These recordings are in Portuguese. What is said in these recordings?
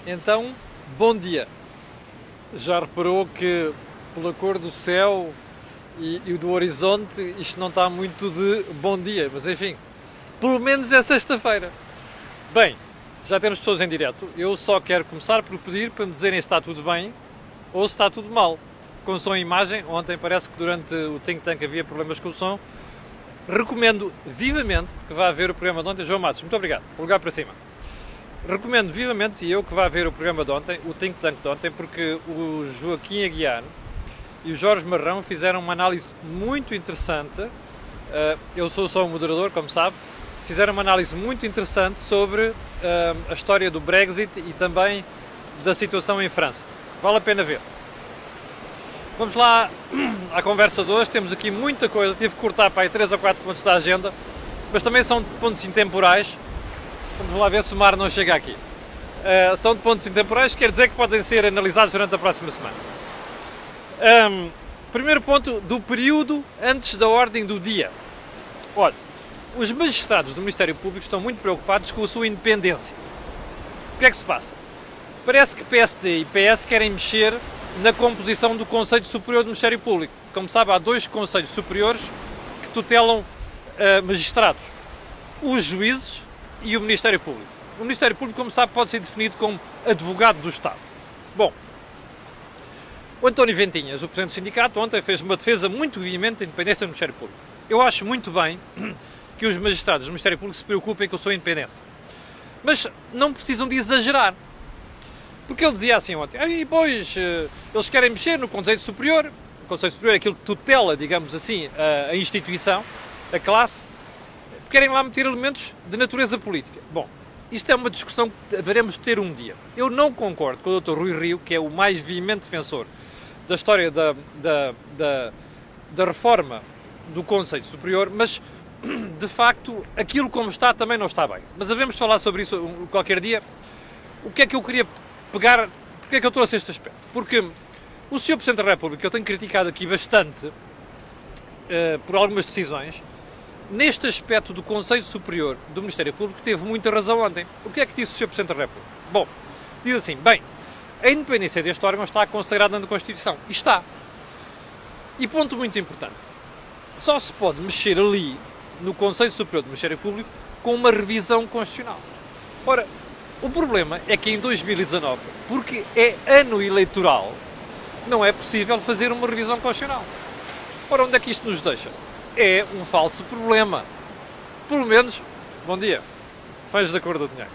Então, bom dia. Já reparou que, pela cor do céu e do horizonte, isto não está muito de bom dia, mas enfim, pelo menos é sexta-feira. Bem, já temos pessoas em direto. Eu só quero começar por pedir para me dizerem se está tudo bem ou se está tudo mal. Com som e imagem, ontem parece que durante o Think Tank havia problemas com o som. Recomendo vivamente que vá ver o programa de ontem. João Matos, muito obrigado. Lugar para cima. Recomendo vivamente, e eu, que vá ver o programa de ontem, o Think Tank de ontem, porque o Joaquim Aguiar e o Jorge Marrão fizeram uma análise muito interessante. Eu sou só um moderador, como sabe. Fizeram uma análise muito interessante sobre a história do Brexit e também da situação em França. Vale a pena ver. Vamos lá à conversa de hoje. Temos aqui muita coisa. Tive que cortar para aí 3 ou 4 pontos da agenda, mas também são pontos intemporais. Vamos lá ver se o mar não chega aqui. São de pontos intemporais, quer dizer que podem ser analisados durante a próxima semana. Primeiro ponto, do período antes da ordem do dia. Olha, os magistrados do Ministério Público estão muito preocupados com a sua independência. O que é que se passa? Parece que PSD e PS querem mexer na composição do Conselho Superior do Ministério Público. Como sabe, há 2 conselhos superiores que tutelam magistrados. Os juízes e o Ministério Público. O Ministério Público, como sabe, pode ser definido como advogado do Estado. Bom, o António Ventinhas, o Presidente do Sindicato, ontem fez uma defesa muito veemente da independência do Ministério Público. Eu acho muito bem que os magistrados do Ministério Público se preocupem com a sua independência. Mas não precisam de exagerar. Porque ele dizia assim ontem, pois, eles querem mexer no Conselho Superior. O Conselho Superior é aquilo que tutela, digamos assim, a instituição, a classe. Querem lá meter elementos de natureza política. Bom, isto é uma discussão que haveremos de ter um dia. Eu não concordo com o Dr. Rui Rio, que é o mais veemente defensor da história da reforma do Conselho Superior, mas, de facto, aquilo como está também não está bem. Mas havemos de falar sobre isso qualquer dia. O que é que eu queria pegar? Porque é que eu trouxe este aspecto? Porque o Sr. Presidente da República, que eu tenho criticado aqui bastante por algumas decisões, neste aspecto do Conselho Superior do Ministério Público, teve muita razão ontem. O que é que disse o Sr. Presidente da República? Bom, diz assim, a independência deste órgão está consagrada na Constituição. E está. E ponto muito importante, só se pode mexer ali, no Conselho Superior do Ministério Público, com uma revisão constitucional. Ora, o problema é que em 2019, porque é ano eleitoral, não é possível fazer uma revisão constitucional. Ora, onde é que isto nos deixa? É um falso problema. Pelo menos, bom dia, fãs da cor do dinheiro.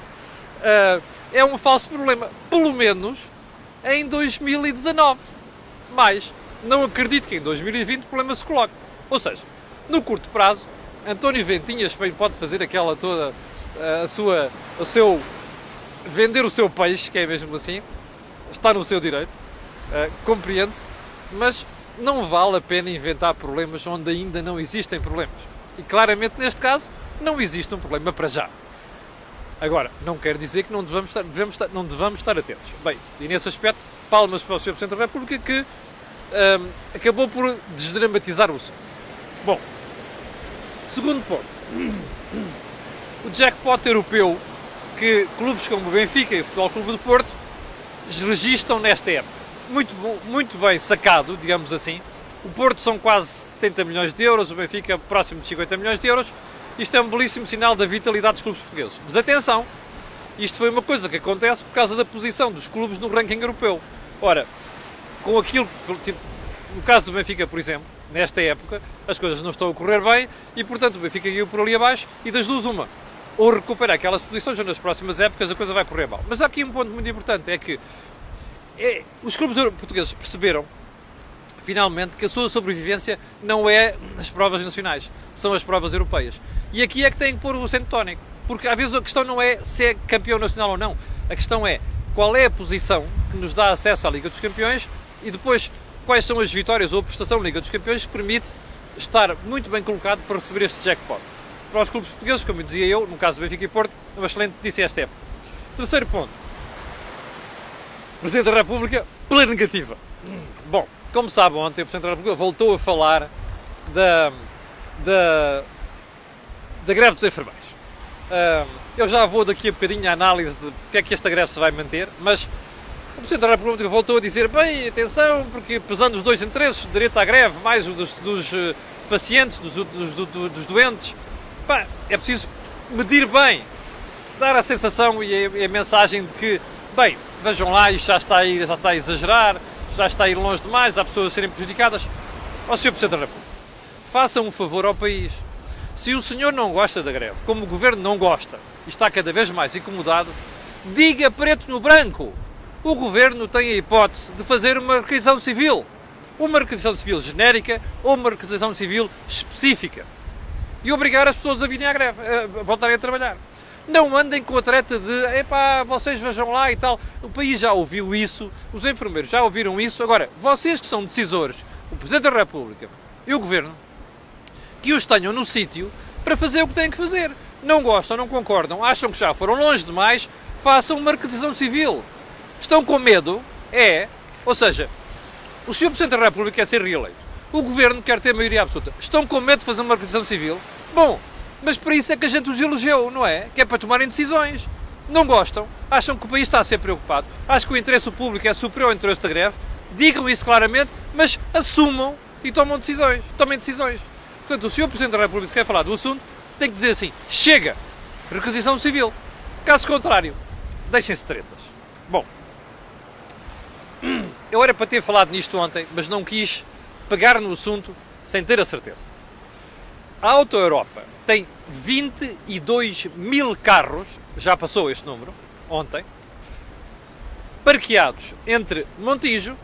É um falso problema, pelo menos em 2019. Mas não acredito que em 2020 o problema se coloque. Ou seja, no curto prazo, António Ventinhas pode fazer aquela toda, vender o seu peixe, que é mesmo assim, está no seu direito, compreende-se, mas não vale a pena inventar problemas onde ainda não existem problemas. E claramente, neste caso, não existe um problema para já. Agora, não quer dizer que não devamos estar atentos. Bem, e nesse aspecto, palmas para o Sr. Presidente da República, que acabou por desdramatizar o assunto. Bom, segundo ponto. O jackpot europeu que clubes como o Benfica e o Futebol Clube do Porto registram nesta época. Muito bem sacado, digamos assim. O Porto são quase 70 milhões de euros, o Benfica próximo de 50 milhões de euros. Isto é um belíssimo sinal da vitalidade dos clubes portugueses. Mas atenção, isto foi uma coisa que acontece por causa da posição dos clubes no ranking europeu. Ora, com aquilo, no caso do Benfica, por exemplo, nesta época, as coisas não estão a correr bem e, portanto, o Benfica caiu por ali abaixo e das duas uma. Ou recuperar aquelas posições ou nas próximas épocas a coisa vai correr mal. Mas há aqui um ponto muito importante, é que os clubes portugueses perceberam, finalmente, que a sua sobrevivência não é as provas nacionais, são as provas europeias. E aqui é que têm que pôr o acento tónico, porque às vezes a questão não é se é campeão nacional ou não, a questão é qual é a posição que nos dá acesso à Liga dos Campeões e depois quais são as vitórias ou a prestação da Liga dos Campeões que permite estar muito bem colocado para receber este jackpot. Para os clubes portugueses, como dizia eu, no caso do Benfica e Porto, é uma excelente notícia esta época. Terceiro ponto. Presidente da República, pela negativa. Bom, como sabe, ontem o Presidente da República voltou a falar da greve dos enfermeiros. Eu já vou daqui a bocadinho à análise de porque é que esta greve se vai manter, mas o Presidente da República voltou a dizer, bem, atenção, porque pesando os dois interesses, o direito à greve, mais o dos pacientes, dos doentes, pá, é preciso medir bem, dar a sensação e a mensagem de que, bem, vejam lá, isto já está a exagerar, já está a ir longe demais, há pessoas a serem prejudicadas. Ó Sr. Presidente da República, faça um favor ao país. Se o senhor não gosta da greve, como o Governo não gosta, e está cada vez mais incomodado, diga preto no branco. O Governo tem a hipótese de fazer uma requisição civil. Uma requisição civil genérica ou uma requisição civil específica. E obrigar as pessoas a virem à greve, a voltarem a trabalhar. Não andem com a treta de, epá, vocês vejam lá e tal. O país já ouviu isso, os enfermeiros já ouviram isso. Agora, vocês que são decisores, o Presidente da República e o Governo, que os tenham no sítio para fazer o que têm que fazer. Não gostam, não concordam, acham que já foram longe demais, façam uma requisição civil. Estão com medo? Ou seja, o Sr. Presidente da República quer ser reeleito. O Governo quer ter maioria absoluta. Estão com medo de fazer uma requisição civil? Bom, mas para isso é que a gente os elegeu, não é? Que é para tomarem decisões. Não gostam? Acham que o país está a ser preocupado? Acham que o interesse público é superior ao interesse da greve? Digam isso claramente, mas assumam e tomem decisões. Portanto, o Sr. Presidente da República, se quer falar do assunto, tem que dizer assim, chega, requisição civil. Caso contrário, deixem-se tretas. Bom, eu era para ter falado nisto ontem, mas não quis pegar no assunto sem ter a certeza. A Auto Europa tem 22 mil carros, já passou este número, ontem, parqueados entre Montijo,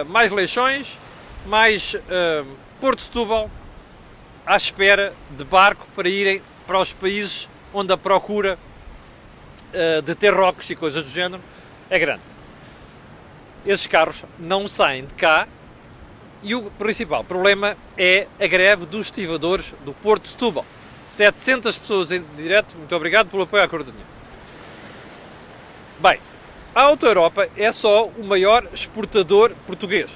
mais Leixões, mais Porto Setúbal, à espera de barco para irem para os países onde a procura de ter rocks e coisas do género é grande. Esses carros não saem de cá e o principal problema é a greve dos estivadores do Porto de Setúbal. 700 pessoas em direto, muito obrigado pelo apoio à Cor do Dinheiro. Bem, a Auto Europa é só o maior exportador português.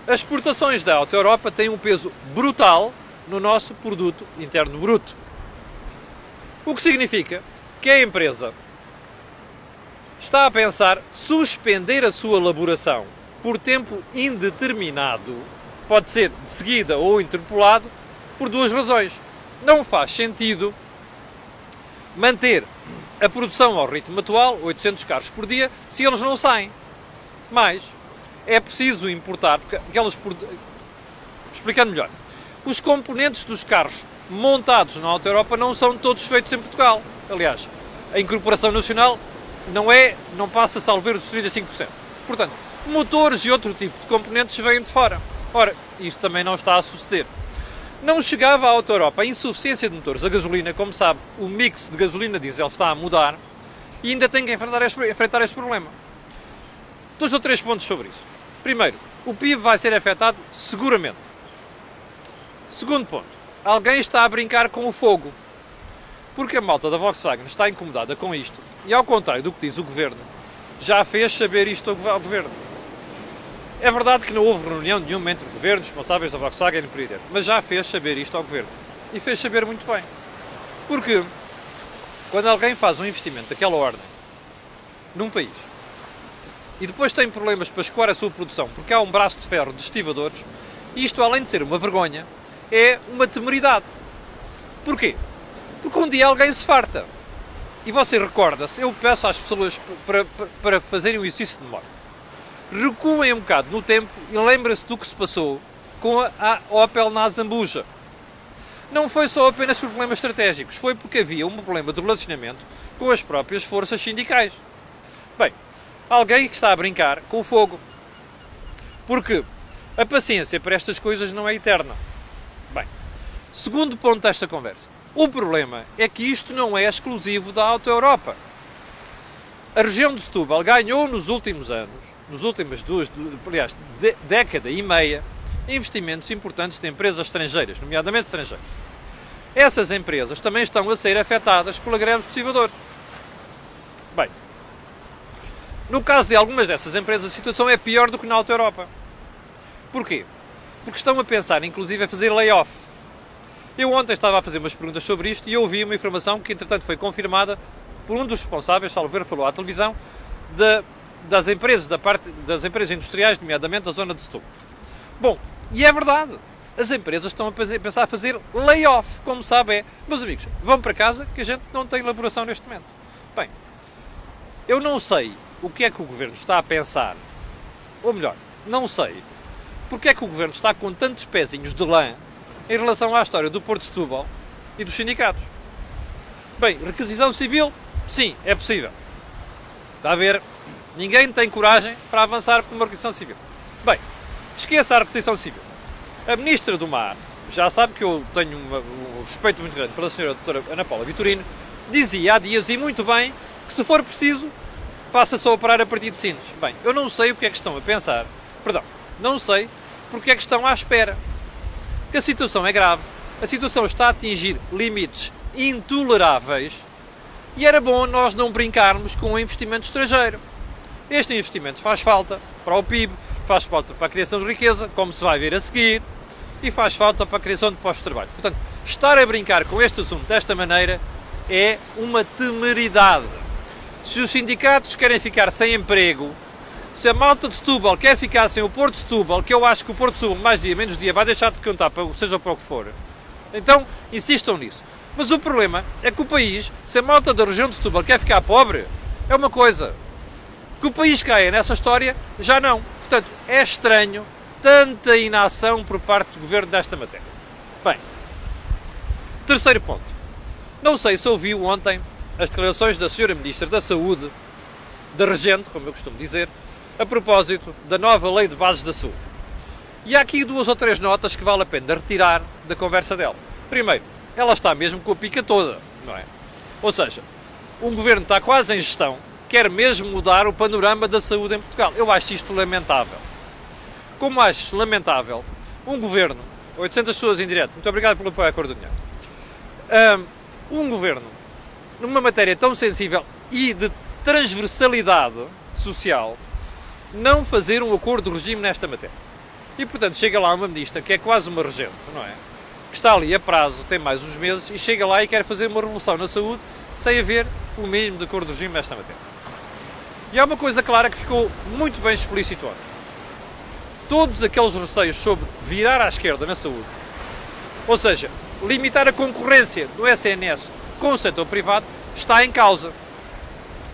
As exportações da Auto Europa têm um peso brutal no nosso produto interno bruto. O que significa que a empresa está a pensar suspender a sua elaboração por tempo indeterminado, pode ser de seguida ou interpolado, por duas razões. Não faz sentido manter a produção ao ritmo atual, 800 carros por dia, se eles não saem. Mas é preciso importar, porque explicando melhor, os componentes dos carros montados na Auto Europa não são todos feitos em Portugal. Aliás, a incorporação nacional não passa, salvo erro, dos 35%. Portanto, motores e outro tipo de componentes vêm de fora. Ora, isto também não está a suceder. Não chegava à Auto Europa a insuficiência de motores a gasolina, como sabe, o mix de gasolina diesel está a mudar e ainda tem que enfrentar este problema. 2 ou 3 pontos sobre isso. Primeiro, o PIB vai ser afetado seguramente. Segundo ponto, alguém está a brincar com o fogo. Porque a malta da Volkswagen está incomodada com isto e, ao contrário do que diz o Governo, já fez saber isto ao Governo. É verdade que não houve reunião nenhuma entre o Governo, responsáveis da Volkswagen e por aí dentro, mas já fez saber isto ao Governo. E fez saber muito bem. Porque quando alguém faz um investimento daquela ordem num país e depois tem problemas para escoar a sua produção porque há um braço de ferro de estivadores, isto, além de ser uma vergonha, é uma temeridade. Porquê? Porque um dia alguém se farta. E você recorda-se, eu peço às pessoas para fazerem o exercício de memória. Recuem um bocado no tempo e lembrem-se do que se passou com a Opel na Zambuja. Não foi só apenas por problemas estratégicos, foi porque havia um problema de relacionamento com as próprias forças sindicais. Bem, alguém que está a brincar com o fogo. Porque a paciência para estas coisas não é eterna. Bem, segundo ponto desta conversa. O problema é que isto não é exclusivo da Auto Europa. A região de Setúbal ganhou nos últimos anos, década e meia, investimentos importantes de empresas estrangeiras, nomeadamente estrangeiras. Essas empresas também estão a ser afetadas pela greve dos estivadores. Bem, no caso de algumas dessas empresas, a situação é pior do que na Auto Europa. Porquê? Porque estão a pensar, inclusive, em fazer layoff. Eu ontem estava a fazer umas perguntas sobre isto e ouvi uma informação que, entretanto, foi confirmada por um dos responsáveis, salvo ver, falou à televisão, das empresas industriais, nomeadamente da zona de Setúbal. Bom, e é verdade. As empresas estão a pensar a fazer layoff, como sabe é. Meus amigos, vão para casa que a gente não tem elaboração neste momento. Bem, eu não sei o que é que o Governo está a pensar, ou melhor, não sei porque é que o Governo está com tantos pezinhos de lã em relação à história do Porto de Setúbal e dos sindicatos. Bem, requisição civil, sim, é possível. Está a ver? Ninguém tem coragem para avançar com uma requisição civil. Bem, esqueça a requisição civil. A Ministra do Mar, já sabe que eu tenho um respeito muito grande pela senhora doutora Ana Paula Vitorino, dizia há dias, e muito bem, que se for preciso, passa-se a operar a partir de Sines. Bem, eu não sei o que é que estão a pensar, não sei porque é que estão à espera. Que a situação é grave, a situação está a atingir limites intoleráveis e era bom nós não brincarmos com o investimento estrangeiro. Este investimento faz falta para o PIB, faz falta para a criação de riqueza, como se vai ver a seguir, e faz falta para a criação de postos de trabalho. Portanto, estar a brincar com este assunto desta maneira é uma temeridade. Se os sindicatos querem ficar sem emprego, se a malta de Setúbal quer ficar sem o Porto de Setúbal, que eu acho que o Porto de Setúbal, mais dia, menos dia, vai deixar de contar, seja para o que for, então insistam nisso. Mas o problema é que o país, se a malta da região de Setúbal quer ficar pobre, é uma coisa. Que o país caia nessa história, já não. Portanto, é estranho tanta inação por parte do Governo desta matéria. Bem, terceiro ponto. Não sei se ouviu ontem as declarações da Sra. Ministra da Saúde, da Regente, como eu costumo dizer, a propósito da nova Lei de Bases da Saúde. E há aqui 2 ou 3 notas que vale a pena retirar da conversa dela. Primeiro, ela está mesmo com a pica toda, não é? Ou seja, o Governo está quase em gestão, quer mesmo mudar o panorama da saúde em Portugal. Eu acho isto lamentável. Como acho lamentável um Governo, 800 pessoas em direto, muito obrigado pelo apoio à Cor do Dinheiro, um Governo, numa matéria tão sensível e de transversalidade social, não fazer um acordo de regime nesta matéria. E, portanto, chega lá uma ministra, que é quase uma regente, não é? Que está ali a prazo, tem mais uns meses, e chega lá e quer fazer uma revolução na saúde sem haver o mínimo de acordo de regime nesta matéria. E há uma coisa clara que ficou muito bem explícito ontem. Todos aqueles receios sobre virar à esquerda na saúde, ou seja, limitar a concorrência do SNS com o setor privado, está em causa.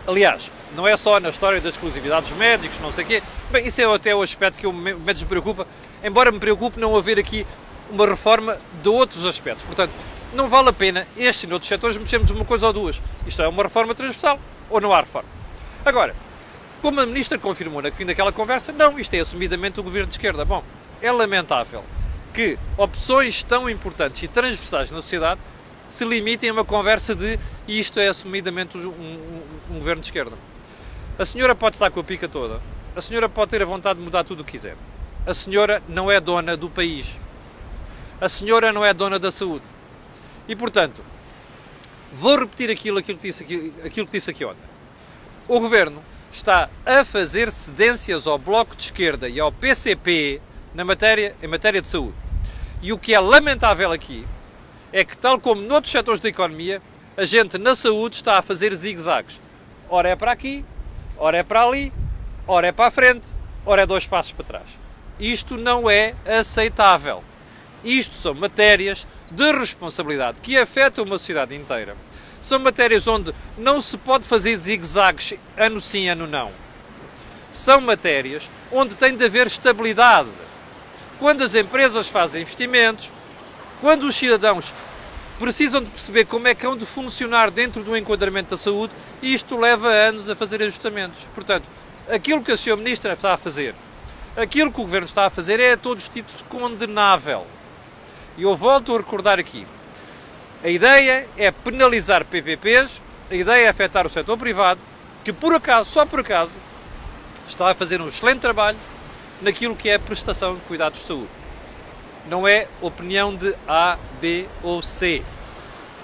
Aliás, não é só na história das exclusividades dos médicos, não sei o quê. Bem, isso é até o aspecto que menos me preocupa, embora me preocupe não haver aqui uma reforma de outros aspectos. Portanto, não vale a pena estes e outros setores mexermos uma coisa ou duas. Isto é uma reforma transversal ou não há reforma. Agora, como a Ministra confirmou no fim daquela conversa, não, isto é assumidamente o Governo de esquerda. Bom, é lamentável que opções tão importantes e transversais na sociedade se limitem a uma conversa de isto é assumidamente um Governo de esquerda. A senhora pode estar com a pica toda, a senhora pode ter a vontade de mudar tudo o que quiser. A senhora não é dona do país. A senhora não é dona da saúde. E, portanto, vou repetir aquilo que disse aqui ontem. O Governo está a fazer cedências ao Bloco de Esquerda e ao PCP em matéria de saúde. E o que é lamentável aqui é que, tal como noutros setores da economia, a gente na saúde está a fazer zigue-zagues. Ora é para aqui, ora é para ali, ora é para a frente, ora é 2 passos para trás. Isto não é aceitável. Isto são matérias de responsabilidade que afetam uma sociedade inteira. São matérias onde não se pode fazer zigue-zagues ano sim, ano não. São matérias onde tem de haver estabilidade. Quando as empresas fazem investimentos, quando os cidadãos precisam de perceber como é que hão de funcionar dentro do enquadramento da saúde, isto leva anos a fazer ajustamentos. Portanto, aquilo que a Sra. Ministra está a fazer, aquilo que o Governo está a fazer é a todos os títulos condenável. E eu volto a recordar aqui, a ideia é penalizar PPPs, a ideia é afetar o setor privado, que por acaso, só por acaso, está a fazer um excelente trabalho naquilo que é a prestação de cuidados de saúde. Não é opinião de A, B ou C.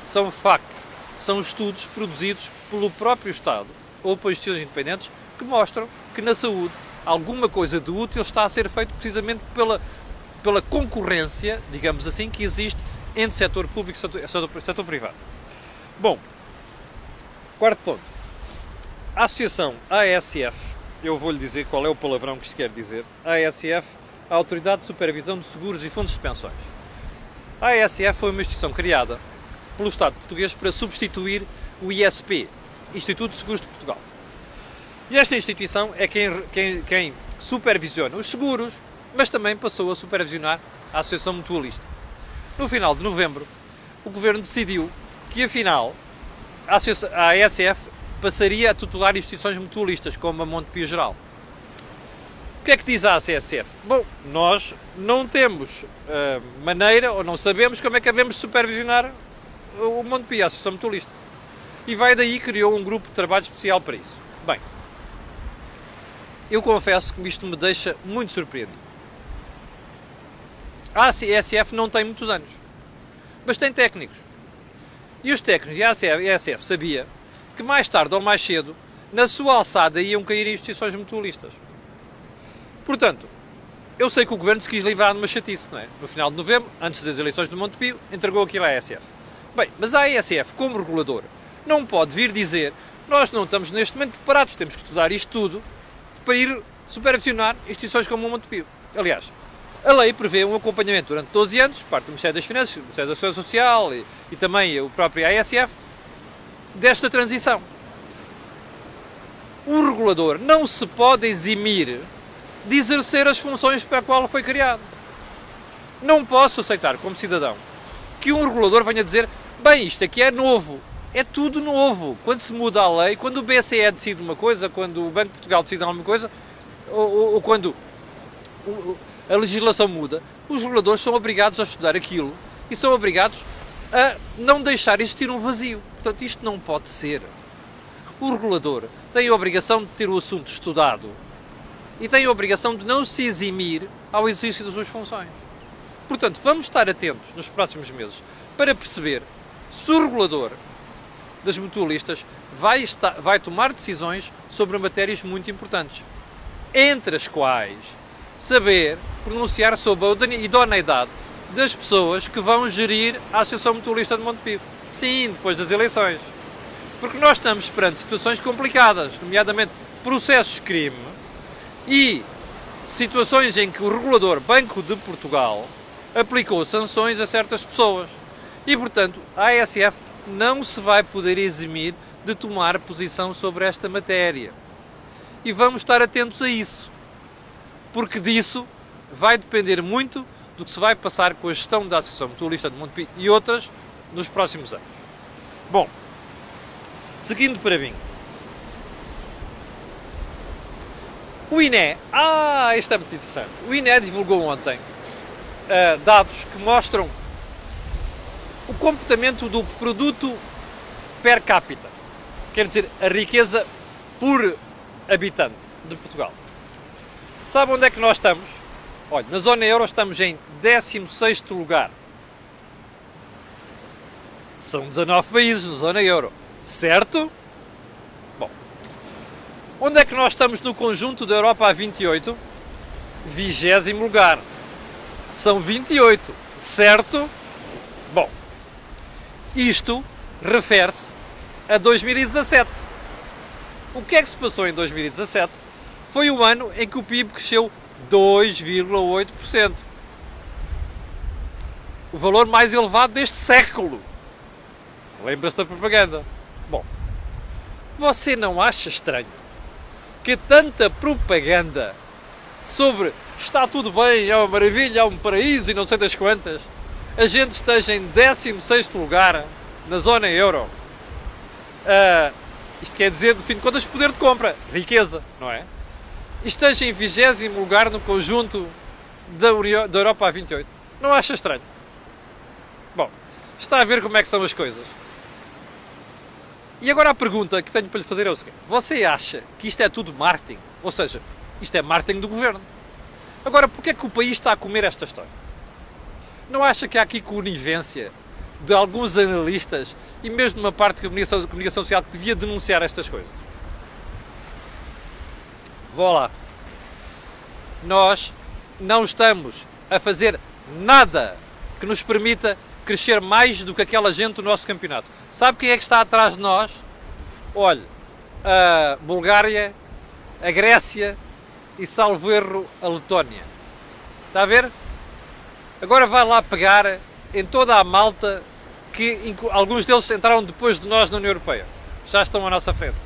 São factos, são estudos produzidos pelo próprio Estado ou por instituições independentes que mostram que na saúde alguma coisa de útil está a ser feito precisamente pela concorrência, digamos assim, que existe entre setor público e setor privado. Bom, quarto ponto. A associação ASF, eu vou-lhe dizer qual é o palavrão que isto quer dizer. A ASF, a Autoridade de Supervisão de Seguros e Fundos de Pensões. A ASF foi uma instituição criada pelo Estado português para substituir o ISP, Instituto de Seguros de Portugal. E esta instituição é quem supervisiona os seguros, mas também passou a supervisionar a Associação Mutualista. No final de novembro, o Governo decidiu que, afinal, a ASF passaria a tutelar instituições mutualistas, como a Montepio Geral. O que é que diz a ASF? Bom, nós não temos maneira, ou não sabemos como é que devemos supervisionar o Montepio, a Associação Mutualista. E vai daí criou um grupo de trabalho especial para isso. Bem, eu confesso que isto me deixa muito surpreendido. A ASF não tem muitos anos, mas tem técnicos. E os técnicos e a ASF sabia que mais tarde ou mais cedo, na sua alçada, iam cair instituições mutualistas. Portanto, eu sei que o Governo se quis livrar de uma chatice, não é? No final de novembro, antes das eleições de Montepio, entregou aquilo à ASF. Bem, mas a ASF, como regulador, não pode vir dizer nós não estamos neste momento preparados, temos que estudar isto tudo para ir supervisionar instituições como o Montepio. Aliás, a lei prevê um acompanhamento durante 12 anos, parte do Ministério das Finanças, do Ministério da Segurança Social e também o próprio ASF, desta transição. O regulador não se pode eximir de exercer as funções para a qual foi criado. Não posso aceitar, como cidadão, que um regulador venha dizer bem, isto aqui é novo. É tudo novo. Quando se muda a lei, quando o BCE decide uma coisa, quando o Banco de Portugal decide alguma coisa, ou quando a legislação muda, os reguladores são obrigados a estudar aquilo e são obrigados a não deixar existir um vazio. Portanto, isto não pode ser. O regulador tem a obrigação de ter o assunto estudado e tem a obrigação de não se eximir ao exercício das suas funções. Portanto, vamos estar atentos nos próximos meses para perceber se o regulador das mutualistas vai tomar decisões sobre matérias muito importantes, entre as quais saber pronunciar sobre a idoneidade das pessoas que vão gerir a Associação Mutualista de Montepio. Sim, depois das eleições. Porque nós estamos perante situações complicadas, nomeadamente processos de crime e situações em que o regulador Banco de Portugal aplicou sanções a certas pessoas. E, portanto, a ASF não se vai poder eximir de tomar posição sobre esta matéria. E vamos estar atentos a isso, porque disso vai depender muito do que se vai passar com a gestão da Associação Mutualista de Montepio e outras nos próximos anos. Bom, seguindo para mim. O INE, isto é muito interessante. O INE divulgou ontem dados que mostram o comportamento do produto per capita, quer dizer, a riqueza por habitante de Portugal. Sabe onde é que nós estamos? Olha, na zona euro estamos em 16º lugar. São 19 países na zona euro, certo? Bom, onde é que nós estamos no conjunto da Europa a 28? 20º lugar. São 28, certo? Bom, isto refere-se a 2017. O que é que se passou em 2017? Foi o ano em que o PIB cresceu 2,8%. O valor mais elevado deste século. Lembra-se da propaganda? Bom, você não acha estranho que tanta propaganda sobre está tudo bem, é uma maravilha, é um paraíso e não sei das quantas, a gente esteja em 16º lugar na zona euro? Isto quer dizer, no fim de contas, poder de compra, riqueza, não é? E esteja em 20º lugar no conjunto da Europa a 28. Não acha estranho? Bom, está a ver como é que são as coisas. E agora a pergunta que tenho para lhe fazer é o seguinte: você acha que isto é tudo marketing? Ou seja, isto é marketing do governo? Agora, porquê é que o país está a comer esta história? Não acha que há aqui conivência de alguns analistas e mesmo de uma parte da comunicação social que devia denunciar estas coisas? Vou lá. Nós não estamos a fazer nada que nos permita crescer mais do que aquela gente do nosso campeonato. Sabe quem é que está atrás de nós? Olhe, a Bulgária, a Grécia e, salvo erro, a Letónia. Está a ver? Agora vai lá pegar em toda a malta que alguns deles entraram depois de nós na União Europeia. Já estão à nossa frente.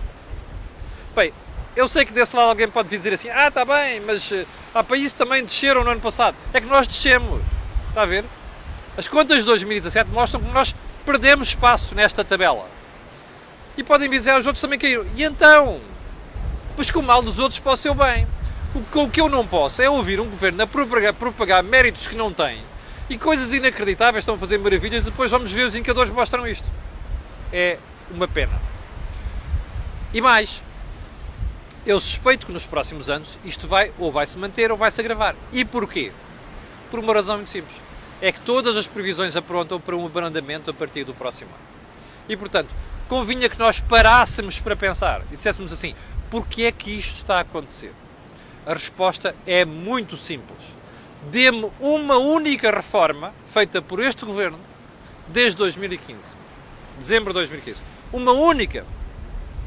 Bem, eu sei que desse lado alguém pode dizer assim, está bem, mas há países que também desceram no ano passado. É que nós descemos. Está a ver? As contas de 2017 mostram que nós perdemos espaço nesta tabela. E podem dizer, os outros também caíram. E então? Pois que o mal dos outros pode ser o bem. O que eu não posso é ouvir um governo a propagar méritos que não tem e coisas inacreditáveis, estão a fazer maravilhas, depois vamos ver os indicadores mostram isto. É uma pena. E mais, eu suspeito que nos próximos anos isto vai se manter ou vai se agravar. E porquê? Por uma razão muito simples. É que todas as previsões apontam para um abrandamento a partir do próximo ano. E, portanto, convinha que nós parássemos para pensar e disséssemos assim, porquê é que isto está a acontecer? A resposta é muito simples. Dê-me uma única reforma feita por este governo desde 2015. Dezembro de 2015. Uma única.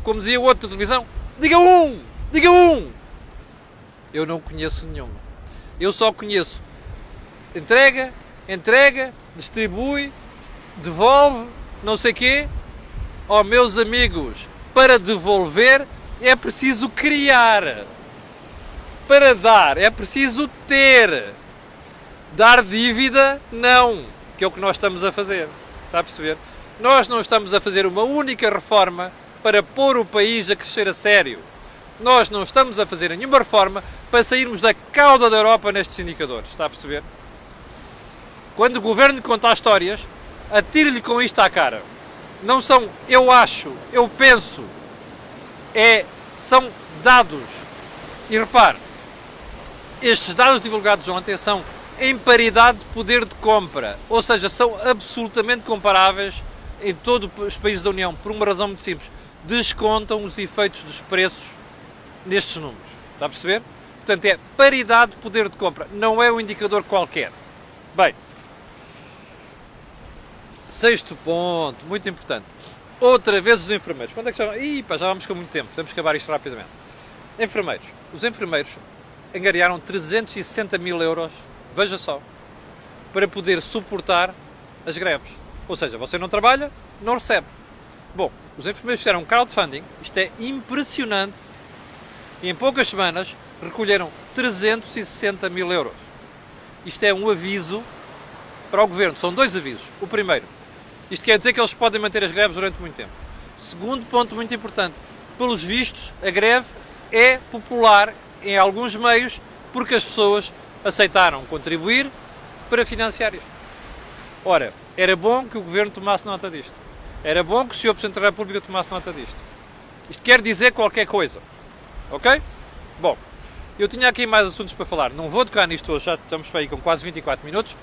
Como dizia o outro da televisão, diga um! Diga um! Eu não conheço nenhuma. Eu só conheço entrega, distribui, devolve, não sei quê. Ó, meus amigos, para devolver é preciso criar. Para dar é preciso ter. Dar dívida, não. Que é o que nós estamos a fazer. Está a perceber? Nós não estamos a fazer uma única reforma para pôr o país a crescer a sério. Nós não estamos a fazer nenhuma reforma para sairmos da cauda da Europa nestes indicadores. Está a perceber? Quando o governo conta histórias, atire-lhe com isto à cara. Não são eu acho, eu penso. São dados. E repare, estes dados divulgados ontem são em paridade de poder de compra. Ou seja, são absolutamente comparáveis em todos os países da União. Por uma razão muito simples. Descontam os efeitos dos preços nestes números. Está a perceber? Portanto, é paridade de poder de compra. Não é um indicador qualquer. Bem, sexto ponto, muito importante. Outra vez os enfermeiros. Quando é que já vamos com muito tempo. Temos que acabar isto rapidamente. Enfermeiros. Os enfermeiros angariaram 360 mil euros, veja só, para poder suportar as greves. Ou seja, você não trabalha, não recebe. Bom, os enfermeiros fizeram um crowdfunding, isto é impressionante, e em poucas semanas recolheram 360 mil euros. Isto é um aviso para o governo, são dois avisos. O primeiro, isto quer dizer que eles podem manter as greves durante muito tempo. Segundo ponto muito importante, pelos vistos, a greve é popular em alguns meios porque as pessoas aceitaram contribuir para financiar isto. Ora, era bom que o governo tomasse nota disto. Era bom que o Sr. Presidente da República tomasse nota disto. Isto quer dizer qualquer coisa. Ok? Bom, eu tinha aqui mais assuntos para falar. Não vou tocar nisto hoje, já estamos para aí com quase 24 minutos.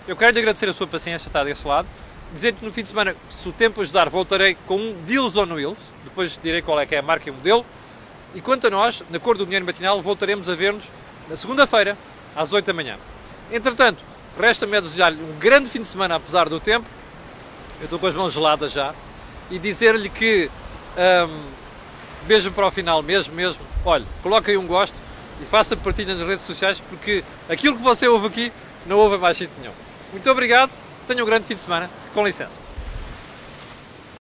Eu quero lhe agradecer a sua paciência, está desse lado. Dizer que no fim de semana, se o tempo ajudar, voltarei com um Deals on Wheels. Depois direi qual é que é a marca e o modelo. E quanto a nós, na Cor do Dinheiro Matinal, voltaremos a ver-nos na segunda-feira, às 8 da manhã. Entretanto, resta-me a desejar-lhe um grande fim de semana, apesar do tempo. Eu estou com as mãos geladas já. E dizer-lhe que, mesmo para o final, mesmo, olha, coloque aí um gosto e faça partilha nas redes sociais, porque aquilo que você ouve aqui, não ouve mais sítio nenhum. Muito obrigado, tenha um grande fim de semana, com licença.